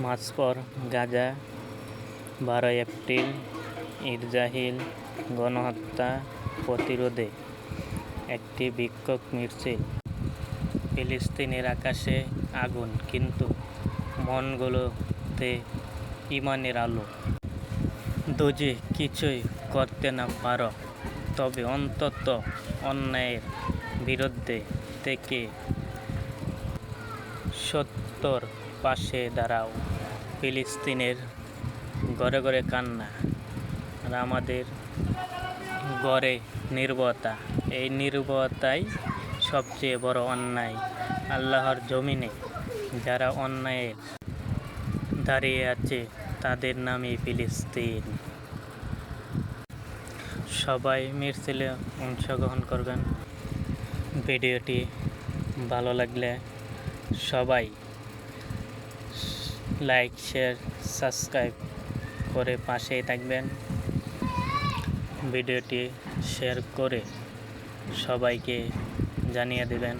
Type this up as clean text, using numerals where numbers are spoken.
March for Gaza, 12 April Israel গণহত্যা প্রতিরোধে একটি বিক্ষোভ মিছিল। ফিলিস্তিনের আকাশে আগুন, কিন্তু মনগুলোতে ঈমানের আলো। যদি কিছুই করতে না পারো, তবে অন্তত অন্যায়ের বিরুদ্ধে থেকে সত্যর পাশে দাঁড়াও। ফিলিস্তিনের ঘরে ঘরে কান্না, আর আমাদের ঘরে নির্ভরতা। এই নির্ভরতাই সবচেয়ে বড় অন্যায়। আল্লাহর জমিনে যারা অন্যায়ের দাঁড়িয়ে আছে, তাদের নামই ফিলিস্তিন। সবাই মিছিলে অংশগ্রহণ করবেন। ভিডিওটি ভালো লাগলে সবাই লাইক, শেয়ার, সাবস্ক্রাইব করে পাশেই থাকবেন। ভিডিওটি শেয়ার করে সবাইকে জানিয়ে দেবেন।